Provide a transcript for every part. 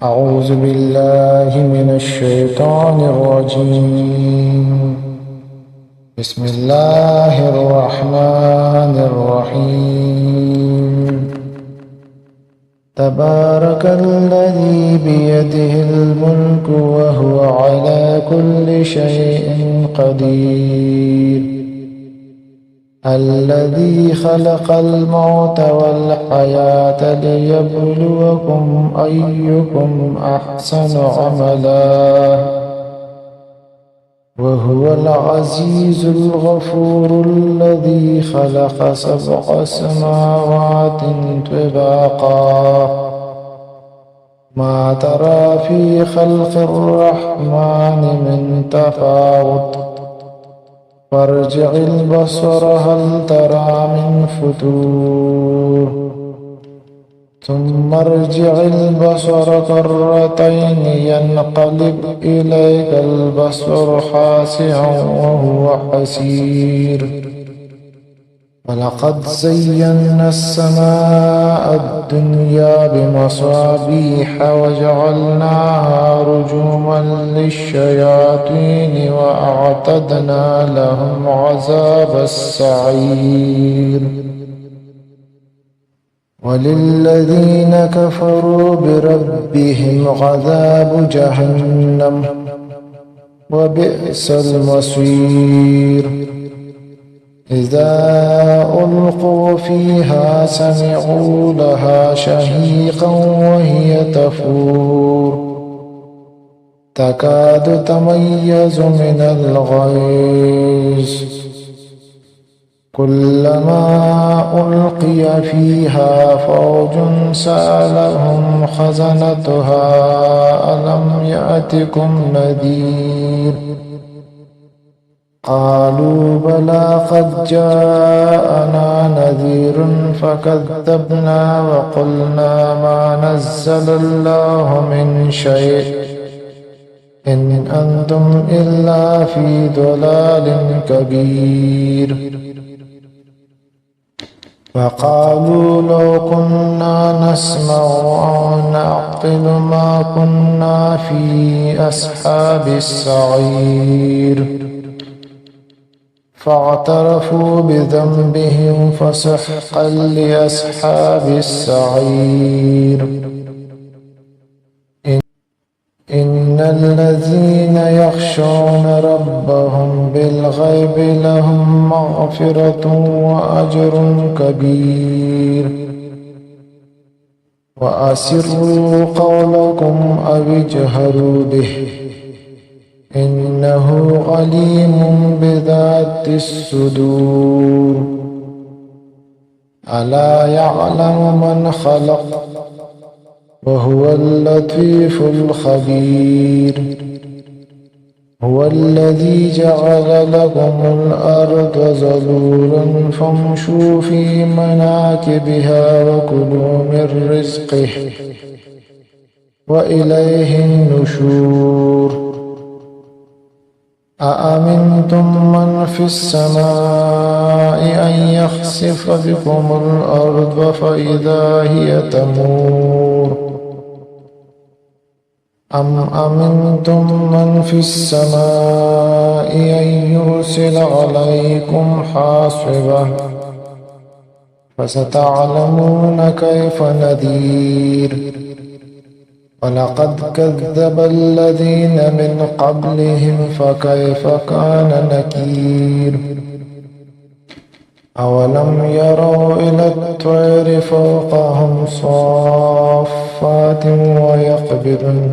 أعوذ بالله من الشيطان الرجيم. بسم الله الرحمن الرحيم. تبارك الذي بيده الملك وهو على كل شيء قدير. الذي خلق الموت والحياة ليبلوكم أيكم أحسن عملا وهو العزيز الغفور. الذي خلق 7 سماوات طباقا ما ترى في خلق الرحمن من تفاوت فارجع البصر هل ترى من فتور ثم ارجع البصر كرتين ينقلب إليك البصر خاسئا وهو حسير. ولقد زينا السماء الدنيا بمصابيح وجعلناها رجوما للشياطين وأعتدنا لهم عذاب السعير. وللذين كفروا بربهم عذاب جهنم وبئس المصير. إذا ألقوا فيها سمعوا لها شهيقا وهي تفور تكاد تميز من الغيظ كلما ألقي فيها فوج سألهم خزنتها ألم يأتكم نذير قالوا بلى قد جاءنا نذير فكذبنا وقلنا ما نزل الله من شيء إن أنتم إلا في ضلال كبير. وقالوا لو كنا نسمع أو نعقل ما كنا في أصحاب السعير فاعترفوا بذنبهم فسحقا لأصحاب السعير. إن الذين يخشون ربهم بالغيب لهم مغفرة وأجر كبير. وأسروا قولكم أو اجهروا به إنه عليم بذات الصدور. ألا يعلم من خلق وهو اللطيف الخبير. هو الذي جعل لكم الأرض ذلولا فامشوا في مناكبها وكلوا من رزقه وإليه النشور. أأمنتم من في السماء أن يخسف بكم الأرض فإذا هي تمور أم أمنتم من في السماء أن يرسل عليكم حاصبا فستعلمون كيف نذير. ولقد كذب الذين من قبلهم فكيف كان نكير. أولم يروا إلى الطير فوقهم صافات ويقبضن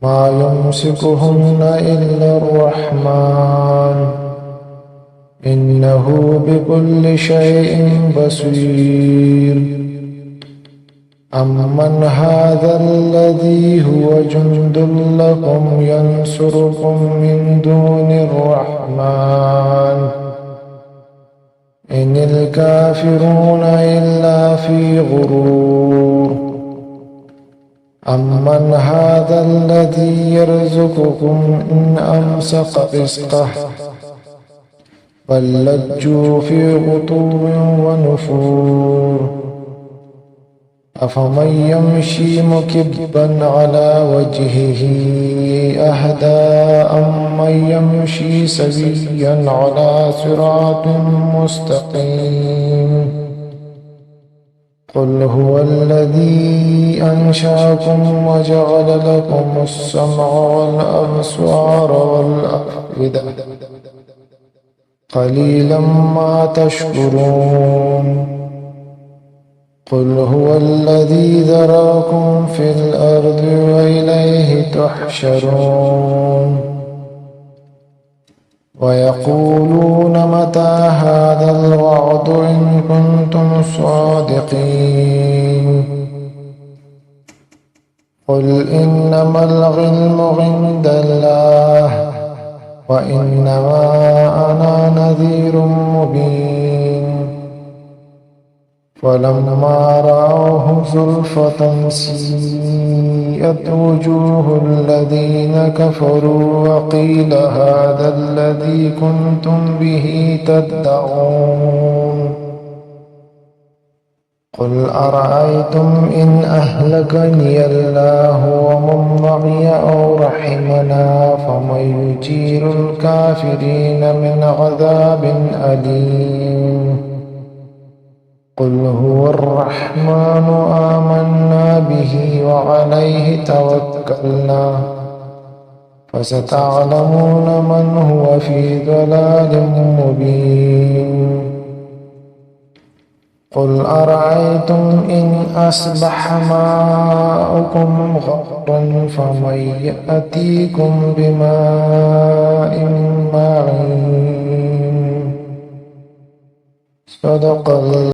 ما يمسكهن إلا الرحمن إنه بكل شيء بصير. أمن هذا الذي هو جند لكم ينصركم من دون الرحمن إن الكافرون إلا في غرور. أمن هذا الذي يرزقكم إن أمسك رزقه بل لجوا في عتو ونفور. أفمن يمشي مكبا على وجهه أهدى أمن يمشي سويا على صراط مستقيم قل هو الذي أنشأكم وجعل لكم السمع والأبصار والأفئدة قليلا ما تشكرون قل هو الذي ذراكم في الأرض وإليه تحشرون ويقولون متى هذا الوعد إن كنتم صادقين قل إنما العلم عند الله وإنما أنا نذير مبين فلما رأوه زلفة سيئت وجوه الذين كفروا وقيل هذا الذي كنتم به تدعون قل أرأيتم إن أهلكني الله ومن معي أو رحمنا فمن يجير الكافرين من عذاب أليم قل هو الرحمن آمنا به وعليه توكلنا فستعلمون من هو في ضلال مبين قل أرأيتم إن أصبح ماؤكم غورا فمن يأتيكم بماء معين صدق الله.